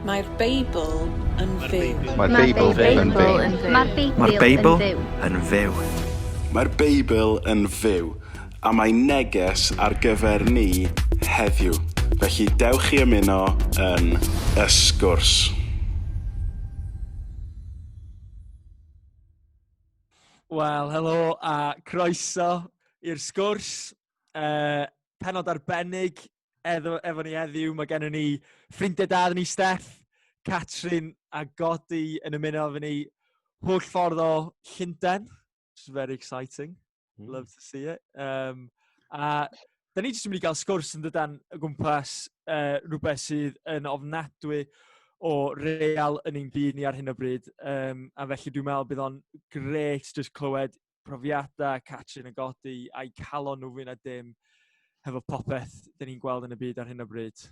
Mae'r Beibl yn fyw. Mae'r Beibl yn fyw. Mae'r Beibl yn fyw. Mae'r Beibl yn fyw, a mae'n neges ar gyfer ni heddiw. Felly dewch i ymuno yn y Sgwrs. Wel, helo a croeso i'r Sgwrs. Pennod arbennig efo ni heddiw. Mae gennym ni ffrindiau dad ni Steff, Catrin a Goddy yn ymuno efo ni holl ffordd o Llundain, which is very exciting. Love to see it. A da ni jyst yn mynd i gael sgwrs yn dydan y gwmpas rhywbeth sydd yn ofnadwy o real yn ein byd ni ar hyn o bryd. A felly dwi'n meddwl bydd o'n gret jyst clywed profiadau Catrin a Goddy a'i calon nhw fwy na dim hefo popeth da ni'n gweld yn y byd ar hyn o bryd.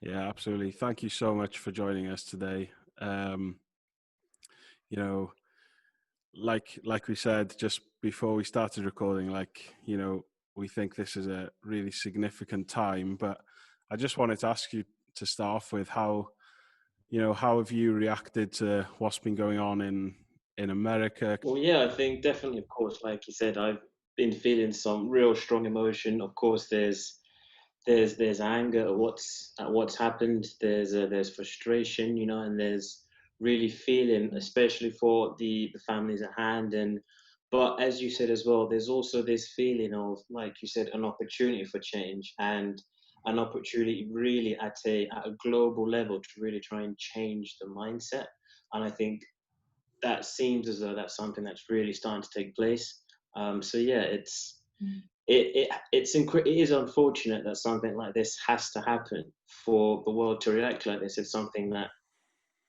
Yeah, absolutely. Thank you so much for joining us today. Like we said just before we started recording, we think this is a really significant time, but I just wanted to ask you to start off with how have you reacted to what's been going on in America? Well, yeah, I think definitely, of course, like you said, I've been feeling some real strong emotion. Of course, there's anger at what's happened. There's frustration, and there's really feeling, especially for the families at hand. But as you said as well, there's also this feeling of, like you said, an opportunity for change and an opportunity really at a global level to really try and change the mindset. And I think that seems as though that's something that's really starting to take place. So yeah, it is unfortunate that something like this has to happen for the world to react like this. It's something that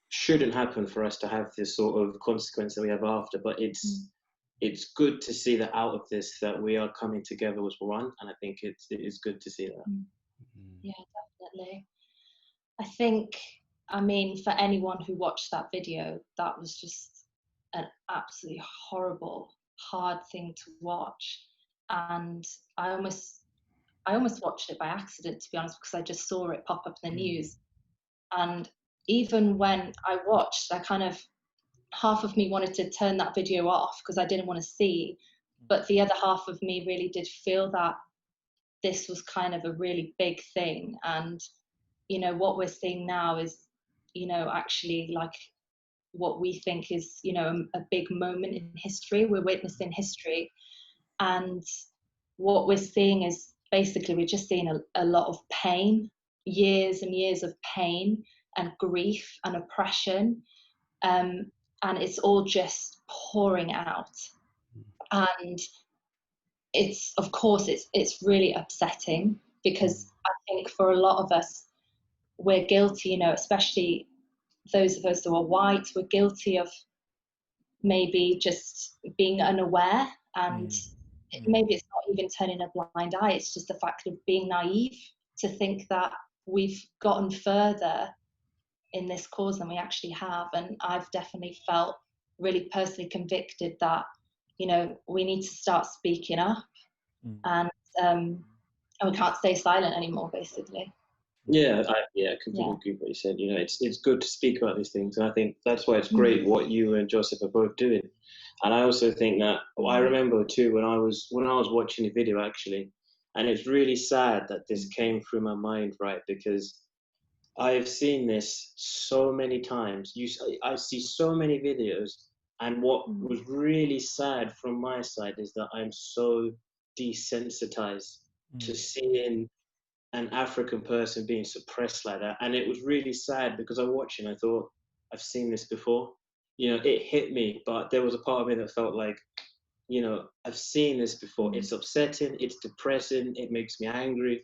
shouldn't happen for us to have this sort of consequence that we have after, but it's good to see that out of this, that we are coming together as one, and I think it is good to see that. Yeah, definitely. I think, for anyone who watched that video, that was just an absolutely horrible, hard thing to watch. And I almost watched it by accident, to be honest, because I just saw it pop up in the news. And even when I watched, half of me wanted to turn that video off because I didn't want to see, but the other half of me really did feel that this was kind of a really big thing. And, what we're seeing now is, actually like what we think is, a big moment in history. We're witnessing history. And what we're seeing is basically we're just seeing a lot of pain, years and years of pain and grief and oppression. And it's all just pouring out. And it's really upsetting because I think for a lot of us, we're guilty, especially those of us who are white, we're guilty of maybe just being unaware, and maybe it's not even turning a blind eye, it's just the fact of being naive to think that we've gotten further in this cause than we actually have. And I've definitely felt really personally convicted that, we need to start speaking up, and we can't stay silent anymore, basically. Yeah, I completely agree with what you said. It's good to speak about these things, and I think that's why it's great what you and Joseph are both doing. And I also think that I remember too when I was watching the video actually, and it's really sad that this came through my mind, right? Because I have seen this so many times. I see so many videos, and what was really sad from my side is that I'm so desensitized to seeing an African person being suppressed like that. And it was really sad because I watched it and I thought, I've seen this before. It hit me, but there was a part of me that felt like, I've seen this before. It's upsetting, it's depressing, it makes me angry,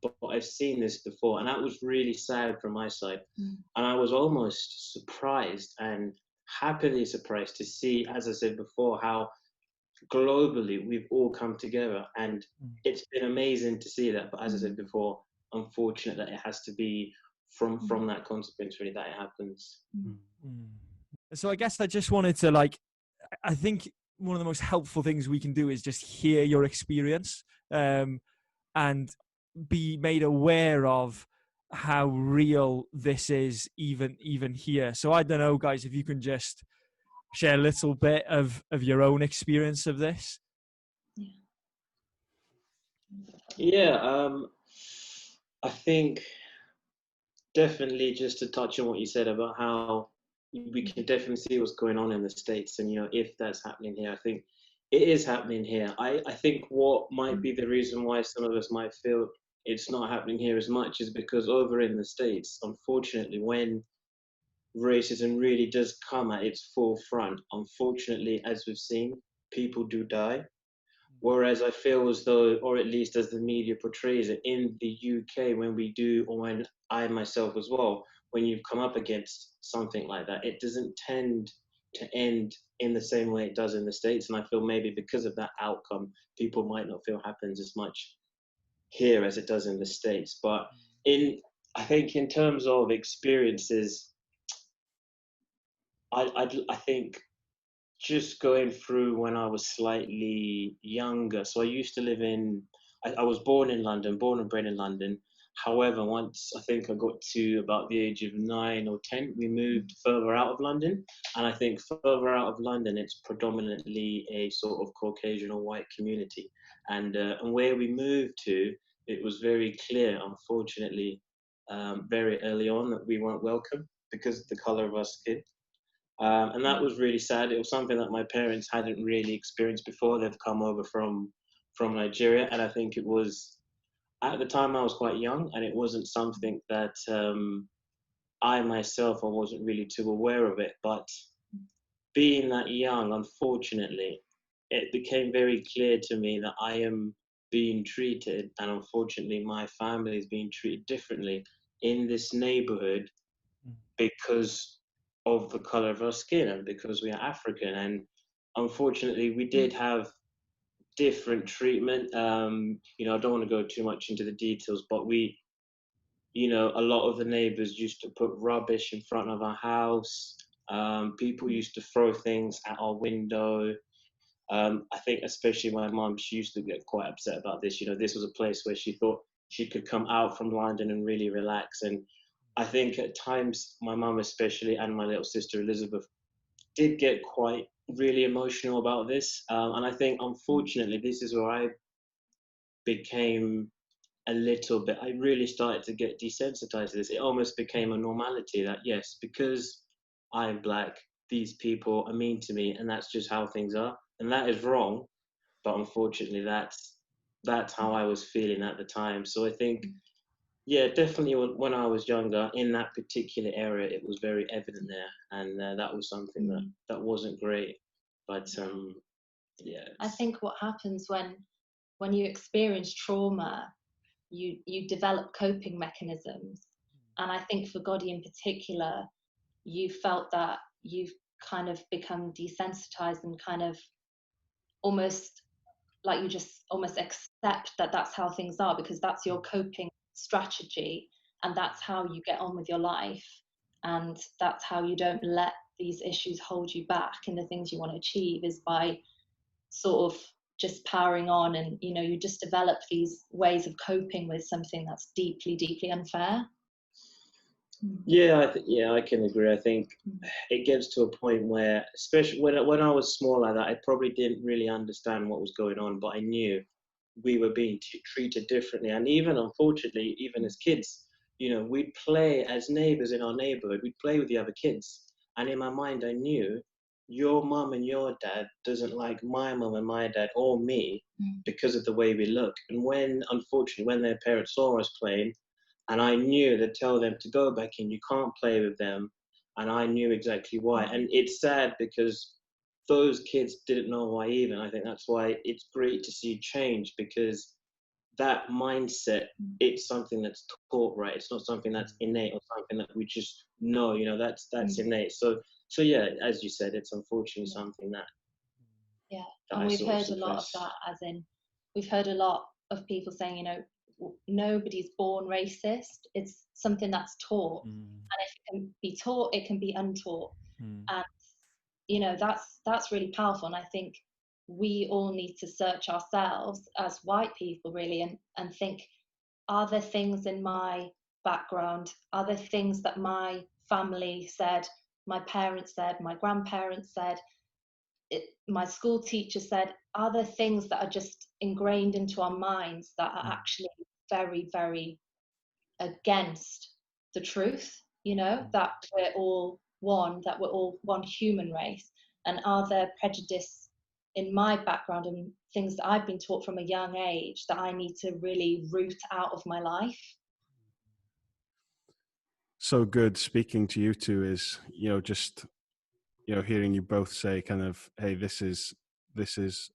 but I've seen this before. And that was really sad from my side. And I was almost surprised and happily surprised to see, as I said before, how globally we've all come together, and it's been amazing to see that. But as I said before, unfortunate that it has to be from that consequence really that it happens. So I guess I just wanted to I think one of the most helpful things we can do is just hear your experience and be made aware of how real this is even here. So I don't know, guys, if you can just share a little bit of your own experience of this. Yeah, I think definitely just to touch on what you said about how we can definitely see what's going on in the States, and if that's happening here, I think it is happening here. I think what might be the reason why some of us might feel it's not happening here as much is because over in the States, unfortunately, when racism really does come at its forefront, unfortunately, as we've seen, people do die. Whereas I feel as though, or at least as the media portrays it, in the UK, when we do, or when I myself as well, when you've come up against something like that, it doesn't tend to end in the same way it does in the States. And I feel maybe because of that outcome, people might not feel happens as much here as it does in the States. But I think in terms of experiences, I think just going through when I was slightly younger. So I used to live I was born in London, born and bred in London. However, once I think I got to about the age of 9 or 10, we moved further out of London. And I think further out of London, it's predominantly a sort of Caucasian or white community. And where we moved to, it was very clear, unfortunately, very early on that we weren't welcome because of the color of our skin. And that was really sad. It was something that my parents hadn't really experienced before. They've come over from Nigeria, and I think it was, at the time I was quite young, and it wasn't something that I myself, I wasn't really too aware of it. But being that young, unfortunately, it became very clear to me that I am being treated, and unfortunately my family is being treated differently in this neighborhood because of the color of our skin and because we are African. And unfortunately, we did have different treatment. I don't want to go too much into the details, but a lot of the neighbors used to put rubbish in front of our house. People used to throw things at our window. I think especially my mom, she used to get quite upset about this. This was a place where she thought she could come out from London and really relax. And I think at times my mum especially and my little sister Elizabeth did get quite really emotional about this. And I think unfortunately this is where I became a little bit, I really started to get desensitized to this. It almost became a normality that yes, because I'm black, these people are mean to me and that's just how things are. And that is wrong. But unfortunately that's how I was feeling at the time. So I think yeah, definitely when I was younger, in that particular area, it was very evident there. And that was something that wasn't great. But yeah. I think what happens when you experience trauma, you develop coping mechanisms. And I think for Goddy in particular, you felt that you've kind of become desensitized and kind of almost like you just almost accept that that's how things are because that's your coping strategy and that's how you get on with your life and that's how you don't let these issues hold you back in the things you want to achieve is by sort of just powering on and you just develop these ways of coping with something that's deeply unfair. Yeah, I can agree. I think it gets to a point where, especially when I was small like that, I probably didn't really understand what was going on, but I knew we were being treated differently. And even, unfortunately, even as kids, we'd play as neighbors in our neighborhood. We'd play with the other kids. And in my mind, I knew your mum and your dad doesn't like my mum and my dad or me because of the way we look. And unfortunately, when their parents saw us playing, and I knew to tell them to go back in, you can't play with them. And I knew exactly why. And it's sad because those kids didn't know why either. I think that's why it's great to see change because that mindset, it's something that's taught, right? It's not something that's innate or something that we just know, that's innate. So yeah, as you said, it's unfortunately something that. Yeah, and we've heard a lot of that, as in, we've heard a lot of people saying, nobody's born racist. It's something that's taught, and if it can be taught, it can be untaught, and that's really powerful. And I think we all need to search ourselves as white people, really, and think, are there things in my background? Are there things that my family said, my parents said, my grandparents said, my school teacher said? Are there things that are just ingrained into our minds that are actually very, very against the truth, you know, that we're all one, that we're all one human race? And are there prejudice in my background and things that I've been taught from a young age that I need to really root out of my life? So good speaking to you two is, just, hearing you both say kind of, hey, this is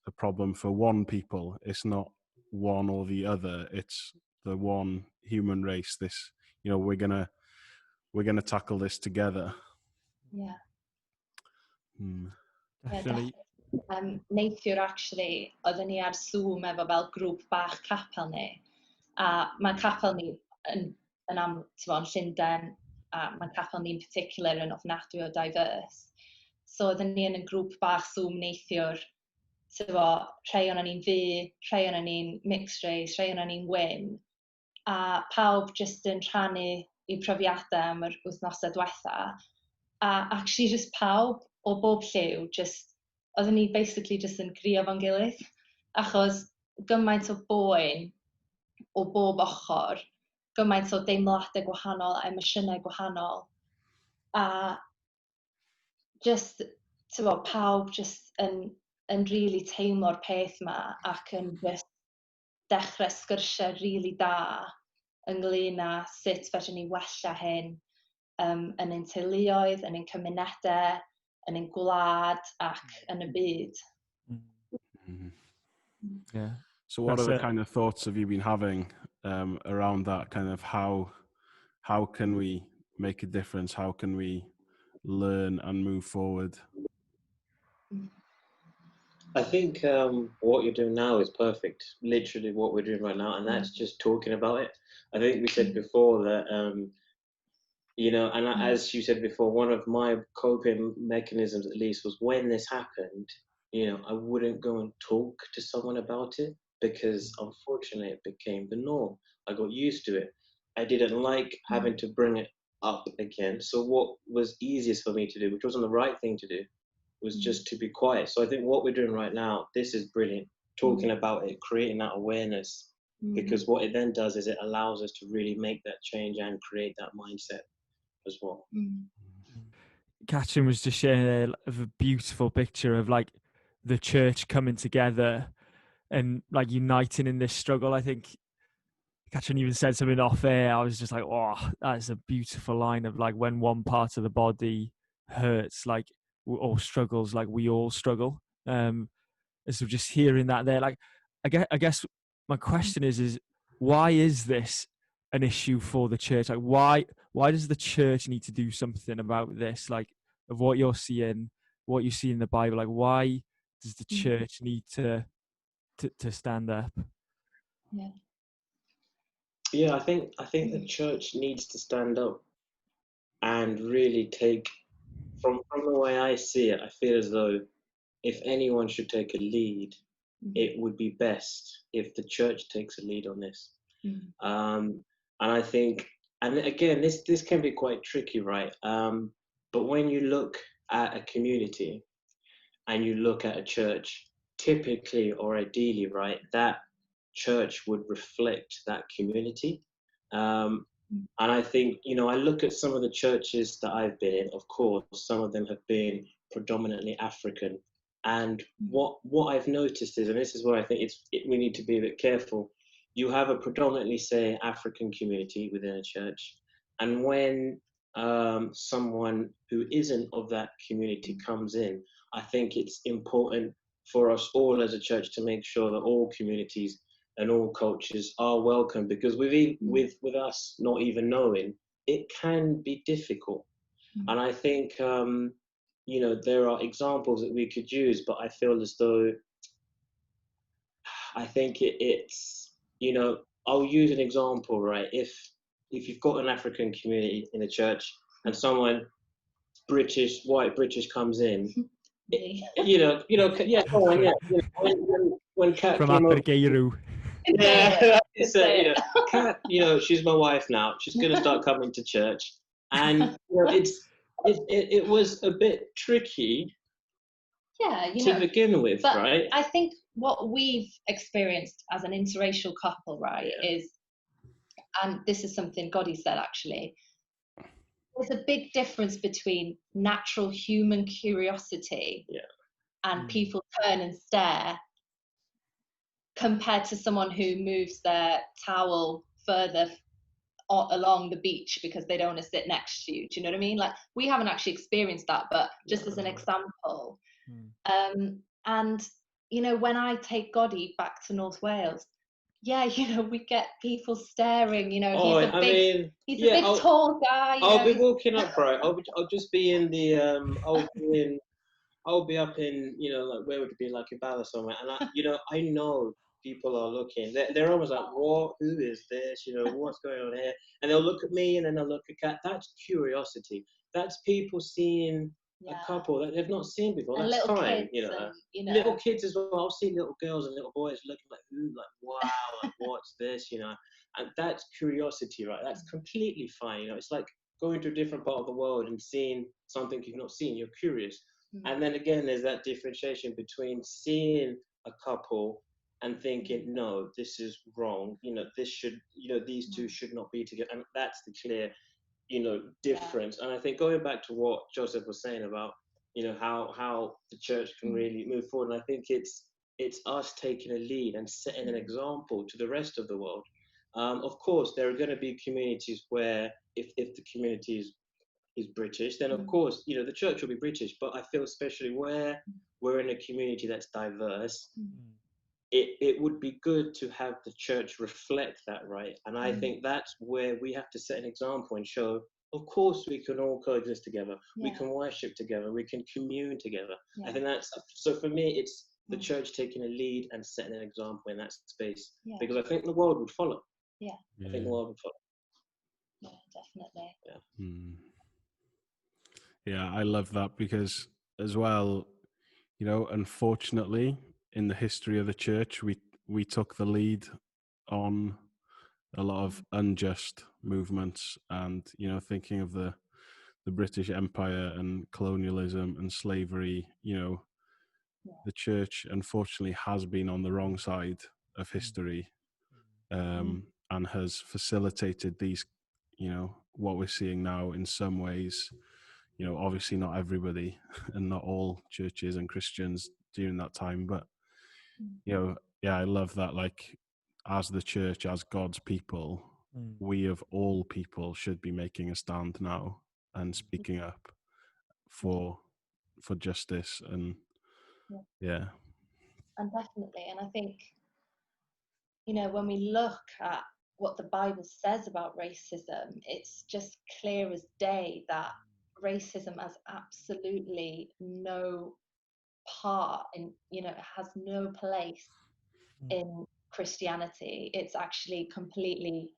a problem for one people. It's not one or the other. It's the one human race. This, we're gonna tackle this together. Yeah. Definitely. Neithiwr, actually, oedden ni ar Zoom efo fel grŵp bach capel ni, a mae capel ni yn Llundain, a mae capel ni'n particular yn ofnadwy o diverse. So oedden ni yn y grŵp bach Zoom neithiwr, rhai o'na ni'n fi, rhai o'na ni'n mixed race, rhai o'na ni'n wyn, a pawb jyst yn rhannu eu profiadau am yr wythnosau diwetha, a actually just pawb o bob lliw, oedden ni basically just yn grio fo'n gilydd, achos gymaint o boen o bob ochr, gymaint o deimladau gwahanol a emosiynau gwahanol, a just, pawb just yn really teimlo'r peth yma ac yn just dechrau sgwrsio really da ynglyn â sut fedrwn ni wella hyn yn ein teuluoedd, yn ein cymunedau, yn ein gwlad ac yn y byd. Yeah. So what are the kind of thoughts have you been having around that kind of how can we make a difference? How can we learn and move forward? I think what you're doing now is perfect. Literally what we're doing right now, and that's just talking about it. I think we said before that, as you said before, one of my coping mechanisms, at least, was when this happened, I wouldn't go and talk to someone about it because, unfortunately, it became the norm. I got used to it. I didn't like having to bring it up again. So what was easiest for me to do, which wasn't the right thing to do, was just to be quiet. So I think what we're doing right now, this is brilliant. Talking about it, creating that awareness, because what it then does is it allows us to really make that change and create that mindset as well. Catrin was just sharing a beautiful picture of like the church coming together and like uniting in this struggle. I think Catrin even said something off air. I was just like, oh, that's a beautiful line of like when one part of the body hurts, like, or struggles, like we all struggle. And so just hearing that there, like, I guess my question is why is this an issue for the church? Like, why does the church need to do something about this? Like, of what you're seeing, what you see in the Bible, like, why does the church need to stand up? Yeah, I think the church needs to stand up and really take, from the way I see it, I feel as though if anyone should take a lead, it would be best if the church takes a lead on this. And I think, and again, this can be quite tricky, right? But when you look at a community and you look at a church, typically or ideally, right, that church would reflect that community. And I think, I look at some of the churches that I've been in, of course, some of them have been predominantly African. And what I've noticed is, and this is where I think we need to be a bit careful, you have a predominantly, say, African community within a church. And when someone who isn't of that community comes in, I think it's important for us all as a church to make sure that all communities and all cultures are welcome, because with us not even knowing, it can be difficult. And I think, there are examples that we could use, but I feel as though, I think it's, I'll use an example, right? If you've got an African community in a church and someone white British comes in, when Kat from came over, Abergeiru. yeah, It's Kat, she's my wife now. She's going to start coming to church, and it was a bit tricky. Yeah, to begin with, but right? I think what we've experienced as an interracial couple, right, is, and this is something Goddy said actually, there's a big difference between natural human curiosity and people turn and stare compared to someone who moves their towel further along the beach because they don't want to sit next to you. Do you know what I mean? Like, we haven't actually experienced that, but just as an example. And when I take Goddy back to North Wales, we get people staring. He's a big tall guy. I'll be walking up, right? I'll just be in the I'll be up in like, where would it be, like in Bala somewhere, and I know people are looking. They're almost like, what? Who is this? What's going on here? And they'll look at me, and then they'll look at Kat. That's curiosity. That's people seeing a couple that they've not seen before. And that's fine, kids Little kids as well. I'll see little girls and little boys looking like, ooh, like, wow, like, what's this, And that's curiosity, right? That's completely fine. It's like going to a different part of the world and seeing something you've not seen. You're curious. And then again, there's that differentiation between seeing a couple and thinking, no, this is wrong. This should, these two should not be together. And that's the clear, difference. And I think going back to what Joseph was saying about, how the church can really move forward. And I think it's us taking a lead and setting an example to the rest of the world. Of course, there are going to be communities where if the community is British, then of course, the church will be British. But I feel especially where we're in a community that's diverse, it would be good to have the church reflect that, right? And I think that's where we have to set an example and show, of course, we can all coexist together. We can worship together. We can commune together. I think that's, so for me, it's the church taking a lead and setting an example in that space. Because I think the world would follow. I think the world would follow. Yeah, definitely. Yeah, I love that because as well, unfortunately, in the history of the church, we took the lead on a lot of unjust movements, and thinking of the British Empire and colonialism and slavery, the church unfortunately has been on the wrong side of history, and has facilitated these, what we're seeing now in some ways. Obviously not everybody and not all churches and Christians during that time, but I love that, like, as the church, as God's people, we of all people should be making a stand now and speaking up for justice and and definitely. And I think when we look at what the Bible says about racism, it's just clear as day that racism has absolutely no part in, it has no place in Christianity. It's actually completely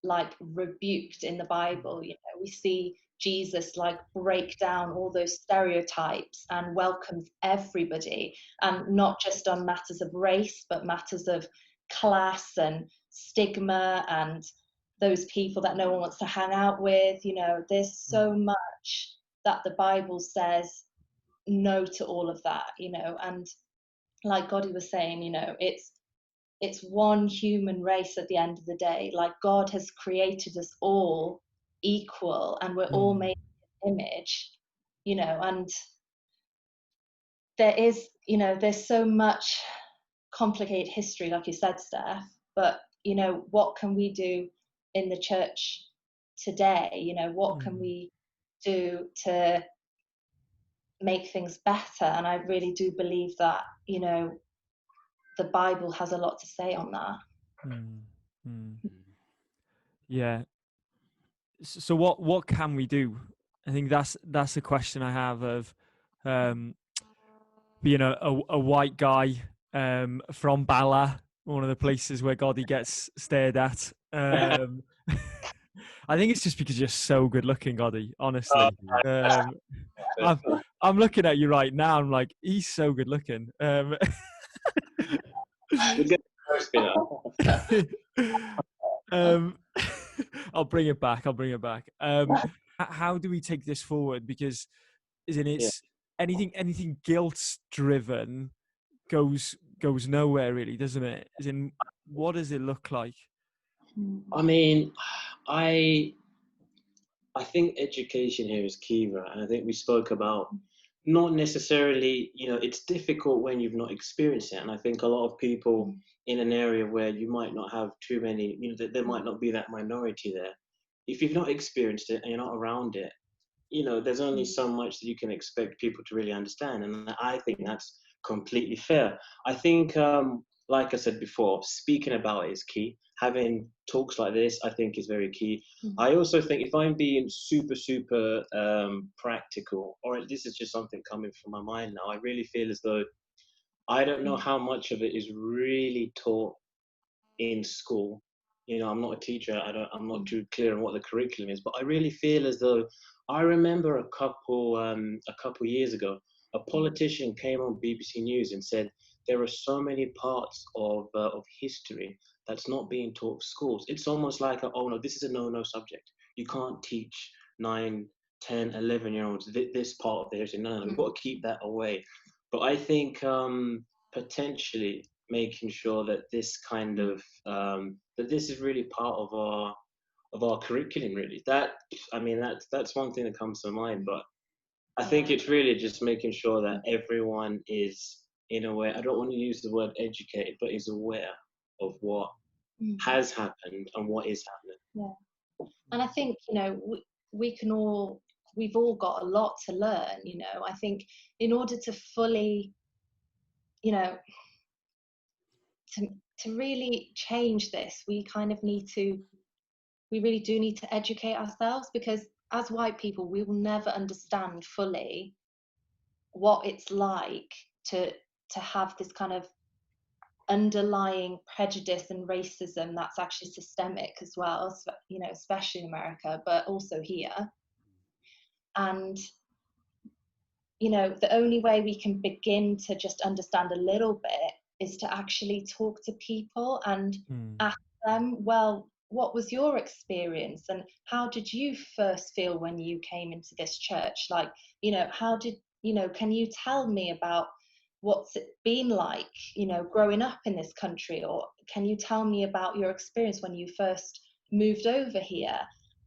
like rebuked in the Bible. We see Jesus like break down all those stereotypes and welcomes everybody, and not just on matters of race, but matters of class and stigma and those people that no one wants to hang out with. There's so much that the Bible says no to all of that, and like Goddy was saying, it's one human race at the end of the day. Like, God has created us all equal, and we're all made in His image, and there is, there's so much complicated history, like you said, Steph, but, what can we do in the church today? What can we do to make things better? And I really do believe that, the Bible has a lot to say on that. Yeah. So what can we do? I think that's a question I have of being a white guy from Bala, one of the places where Goddy gets stared at. I think it's just because you're so good looking, Goddy, honestly. I'm looking at you right now. I'm like, he's so good looking. I'll bring it back. How do we take this forward? Because it's anything guilt-driven goes nowhere, really, doesn't it? As in, what does it look like? I mean, I think education here is key, right? And I think we spoke about not necessarily, it's difficult when you've not experienced it. And I think a lot of people in an area where you might not have too many, there might not be that minority there. If you've not experienced it and you're not around it, there's only so much that you can expect people to really understand. And I think that's completely fair. I think, like I said before, speaking about it is key. Having talks like this, I think, is very key. I also think, if I'm being super, super practical, or this is just something coming from my mind now, I really feel as though I don't know how much of it is really taught in school. I'm not a teacher. I'm not too clear on what the curriculum is, but I really feel as though I remember a couple years ago, a politician came on BBC News and said there are so many parts of history that's not being taught in schools. It's almost like, oh no, this is a no subject. You can't teach 9, 10, 11-year-olds this part of the history. No, we've got to keep that away. But I think potentially making sure that this kind of that this is really part of our curriculum, really. That's one thing that comes to mind. But I think it's really just making sure that everyone is, in a way, I don't want to use the word educated, but is aware of what has happened and what is happening. Yeah. And I think, we've all got a lot to learn, I think in order to fully, to really change this, we really do need to educate ourselves, because as white people, we will never understand fully what it's like to have this kind of underlying prejudice and racism that's actually systemic as well, especially in America, but also here. And the only way we can begin to just understand a little bit is to actually talk to people and ask them, well, what was your experience and how did you first feel when you came into this church? Like, can you tell me about what's it been like, growing up in this country? Or can you tell me about your experience when you first moved over here?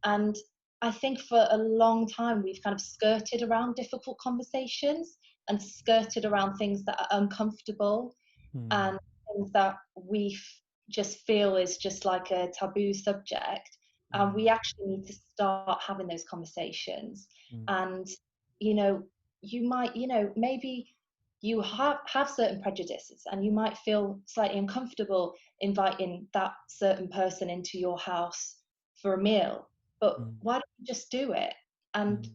And I think for a long time, we've kind of skirted around difficult conversations and skirted around things that are uncomfortable and things that we just feel is just like a taboo subject. And we actually need to start having those conversations. And, you might, maybe you have certain prejudices and you might feel slightly uncomfortable inviting that certain person into your house for a meal. But why don't you just do it and,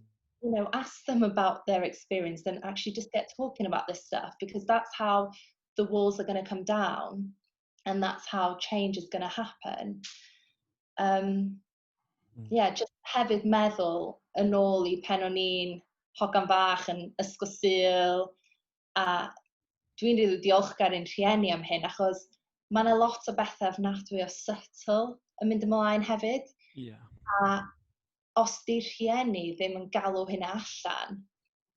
ask them about their experience and actually just get talking about this stuff, because that's how the walls are going to come down and that's how change is going to happen. Just hefyd meddwl yn ôl I pen o'n i'n hogan fach yn ysgol Sul, a dwi'n rili diolchgar i'n rhieni am hyn, achos mae 'na lot o bethau ofnadwy o subtle yn mynd ymlaen hefyd. A os di rhieni ddim yn galw hynna allan,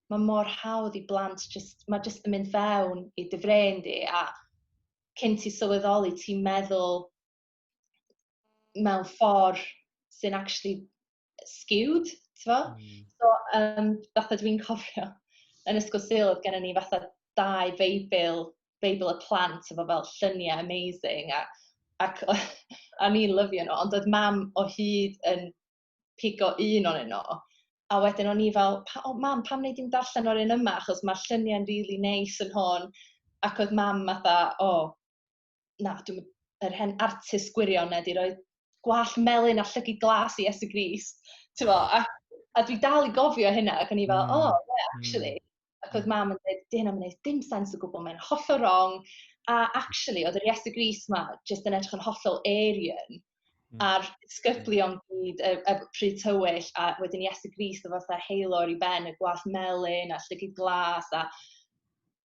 mae mor hawdd I blant mae just yn mynd fewn I dy frên di, a cyn ti sylweddoli ti'n meddwl mewn ffordd sy'n actually skewed, t'bo? So, fatha dwi'n cofio yn ysgol Sul oedd gennym ni fatha 2 Beibl y plant efo fel lluniau amazing, ac a ni'n lyfio nhw, ond oedd mam o hyd yn pigo un o'n nhw, a wedyn o'n I fel, mam, pam wneud i'n darllen o'r un yma, achos mae'r lluniau'n really nice yn hwn, ac oedd mam fatha, na, yr hen artist gwirion ydi roi gwallt melyn a llygyd glas I Iesu Grist, a dwi dal I gofio hynna, ac o'n I fel, actually, ac oedd mam yn dweud, di hynna'n gwneud dim sens o gwbl, mae'n hollol wrong, a actually, oedd yr Iesu Grist ma jyst yn edrych yn hollol alien, a'r disgyblion gyd, y pryd tywyll, a wedyn Iesu Grist o fatha heilor I ben, y gwallt melyn a llygyd glas, a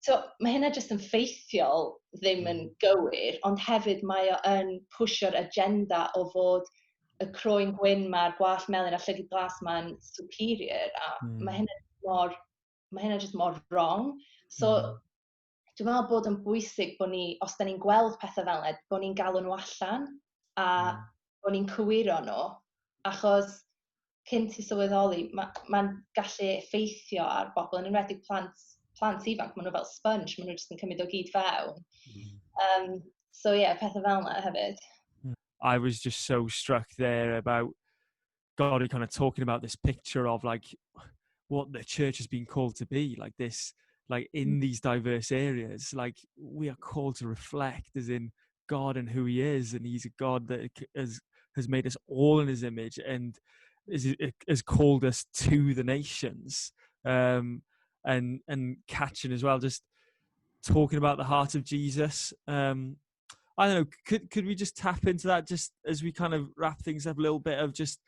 So mae hynna jyst yn ffeithiol ddim yn gywir, ond hefyd mae o yn pwsio'r agenda o fod y croen gwyn ma'r gwallt melyn a llygad glas ma'n superior, a mae hynna jyst mor wrong. So dwi'n meddwl bod yn bwysig bod ni, os da ni'n gweld pethau fel yna, bod ni'n galw nhw allan a bod ni'n cywiro nhw, achos cyn ti sylweddoli, mae'n gallu effeithio ar bobl, yn enwedig plant ifanc, maen nhw fel sponge, maen nhw jyst yn cymryd o gyd fewn. So yeah, pethau fel yna hefyd. I was just so struck there about Goddy kind of talking about this picture of like what the church has been called to be, like this, like in these diverse areas, like we are called to reflect as in God and who he is, and he's a God that has made us all in his image and has called us to the nations. And Catrin as well, just talking about the heart of Jesus. I don't know, could we just tap into that just as we kind of wrap things up a little bit of just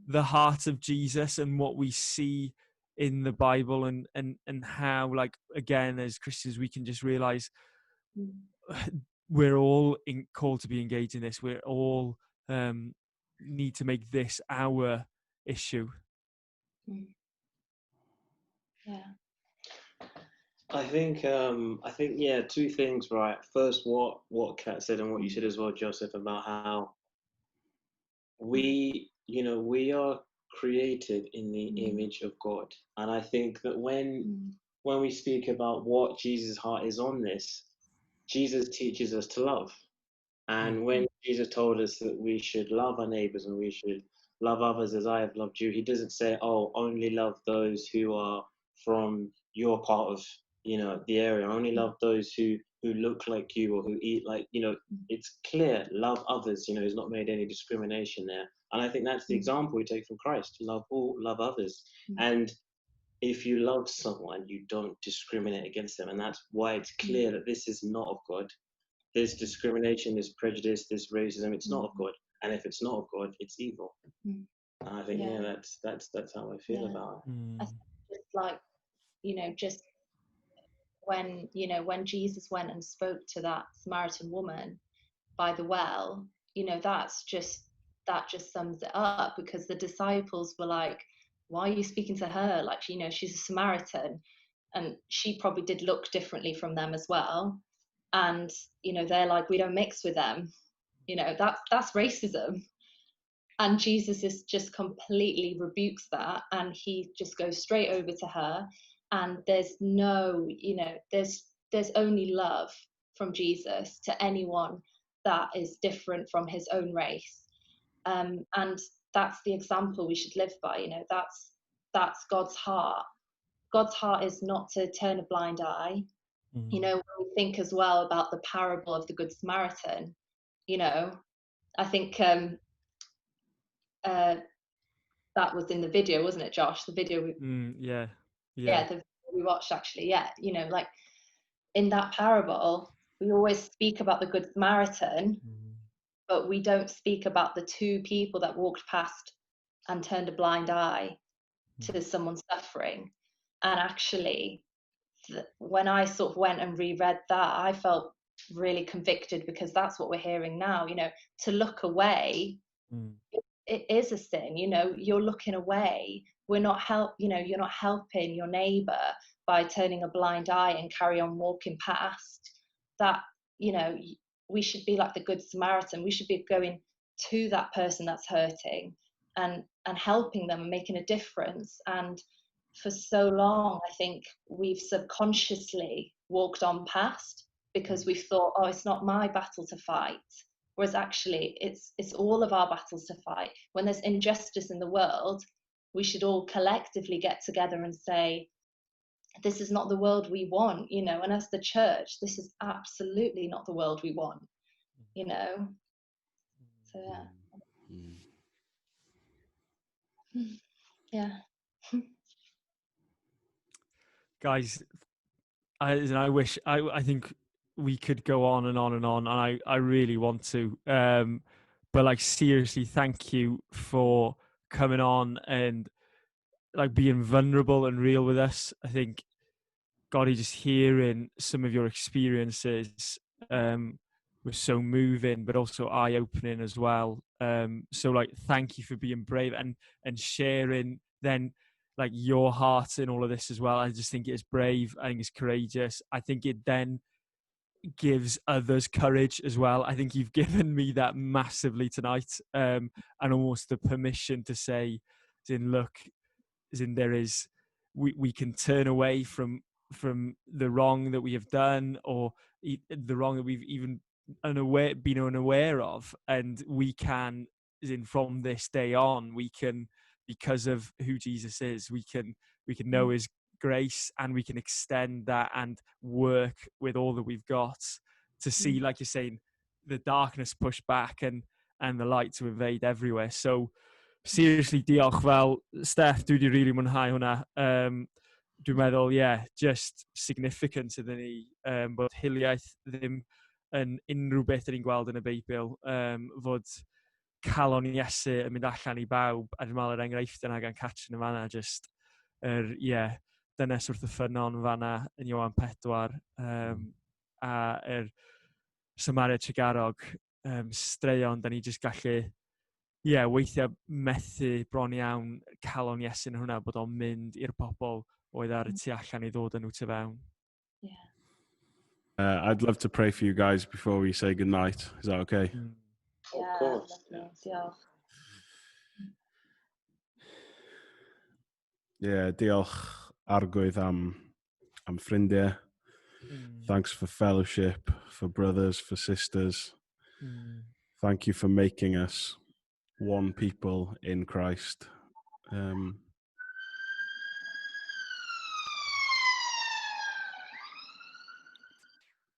the heart of Jesus and what we see in the Bible and how, like, again, as Christians, we can just realize we're all called to be engaged in this. We're all need to make this our issue. Yeah. I think yeah, two things, right? First, what Kat said and what you said as well, Joseph, about how we are created in the image of God, and I think that when we speak about what Jesus' heart is on this, Jesus teaches us to love, and when Jesus told us that we should love our neighbors and we should love others as I have loved you, he doesn't say, oh, only love those who are from your part of the area, only love those who look like you or who eat like, it's clear, love others, he's not made any discrimination there. And I think that's the example we take from Christ: love all, love others. And if you love someone, you don't discriminate against them, and that's why it's clear that this is not of God. There's discrimination, there's prejudice, there's racism. It's not of God, and if it's not of God, it's evil. And I think that's how I feel about it. I think just like just when Jesus went and spoke to that Samaritan woman by the well, that just sums it up, because the disciples were like, why are you speaking to her? Like, she's a Samaritan, and she probably did look differently from them as well. And, they're like, we don't mix with them. That's racism. And Jesus is just completely rebukes that, and he just goes straight over to her. And there's no, there's only love from Jesus to anyone that is different from his own race. And that's the example we should live by. That's God's heart. God's heart is not to turn a blind eye. When we think as well about the parable of the Good Samaritan, I think that was in the video, wasn't it, Josh? The video the video we watched, actually. Like in that parable, we always speak about the Good Samaritan, but we don't speak about the two people that walked past and turned a blind eye to someone suffering. And actually, when I sort of went and reread that, I felt really convicted, because that's what we're hearing now. To look away, it is a sin. You're looking away. You're not helping your neighbor by turning a blind eye and carry on walking past. That, we should be like the Good Samaritan. We should be going to that person that's hurting and helping them and making a difference. And for so long, I think we've subconsciously walked on past, because we've thought, oh, it's not my battle to fight. Whereas actually, it's all of our battles to fight. When there's injustice in the world, we should all collectively get together and say, this is not the world we want, and as the church, this is absolutely not the world we want, So, yeah. Guys, I think we could go on and on and on, and I really want to. But like, seriously, thank you for coming on and like being vulnerable and real with us. I think Goddy, just hearing some of your experiences was so moving, but also eye-opening as well. So like, thank you for being brave and sharing then like your heart in all of this as well. I just think it's brave. I think it's courageous. I think it then gives others courage as well. I think you've given me that massively tonight, and almost the permission to say, look, there is, we can turn away from the wrong that we have done, or the wrong that we've even been unaware of, and we can, from this day on, we can, because of who Jesus is, we can know his grace, and we can extend that and work with all that we've got to see, like you're saying, the darkness push back and the light to invade everywhere. So seriously, diolch. Fel, Steph, dwi wedi really mwynhau hwnna. Dwi'n meddwl, just significant iddyn ni, bod hiliaeth ddim yn unrhyw beth ni'n gweld yn y Beibl, fod calon Iesu yn mynd allan i bawb, a dwi'n meddwl yr enghreiffd yna gan Catrin yn fanna, just, dynes wrth y ffynon fanna yn Ioan 4, a Samaria Tregarog, straeon, da ni just gallu, weithiau methu bron iawn calon Iesu yn hwnna, bod o'n mynd i'r pobl oedd ar y tu allan i ddod â nhw tu fewn. I'd love to pray for you guys before we say good night. Is that okay? Of course. Diolch. Diolch Arglwydd am ffrindiau. Thanks for fellowship, for brothers, for sisters. Thank you for making us one people in Christ.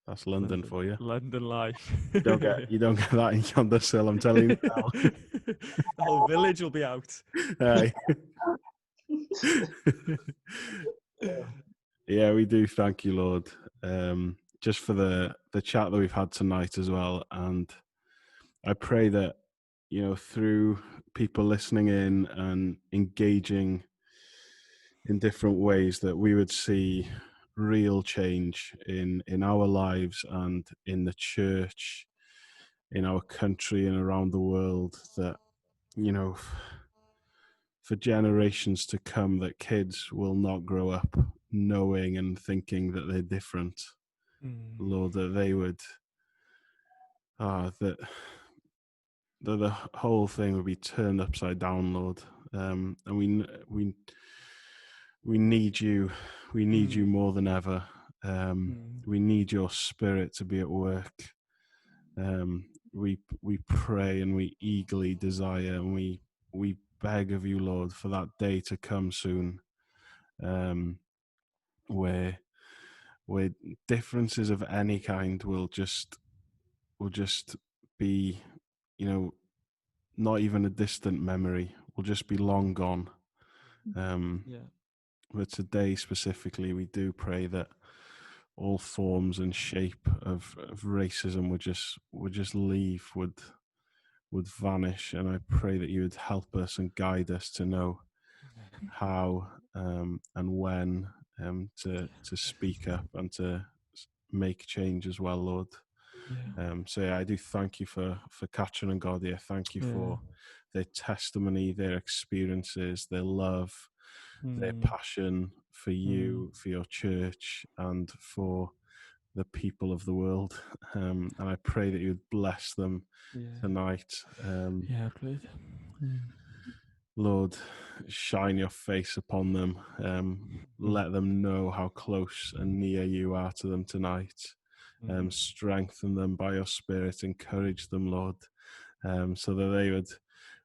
That's London for you. London life. You don't get that in Llandyssil, I'm telling you now. The whole village will be out. We do thank you, Lord, just for the chat that we've had tonight as well. And I pray that, through people listening in and engaging in different ways, that we would see real change in our lives and in the church, in our country and around the world, that, for generations to come, that kids will not grow up knowing and thinking that they're different. Lord, that they would, that the whole thing would be turned upside down, Lord. And we need you. We need you more than ever. We need your Spirit to be at work. We pray and we eagerly desire, and we beg of you, Lord, for that day to come soon, where differences of any kind will just be, not even a distant memory. Will just be long gone. But today specifically, we do pray that all forms and shape of racism would just leave, would vanish. And I pray that you would help us and guide us to know how and when to speak up and to make change as well, Lord. I do thank you for Catrin and Goddy. I thank you for their testimony, their experiences, their love, their passion for you, for your church, and for the people of the world. And I pray that you would bless them tonight. Please. Lord, shine your face upon them. Let them know how close and near you are to them tonight. Strengthen them by your Spirit. Encourage them, Lord, so that they would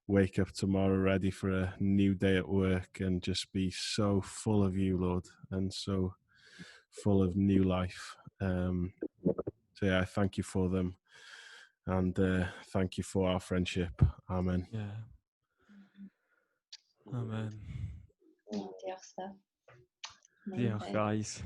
wake up tomorrow ready for a new day at work and just be so full of you, Lord, and so full of new life. I thank you for them, and thank you for our friendship. Amen. Amen. Diolch, Steph. Diolch, guys.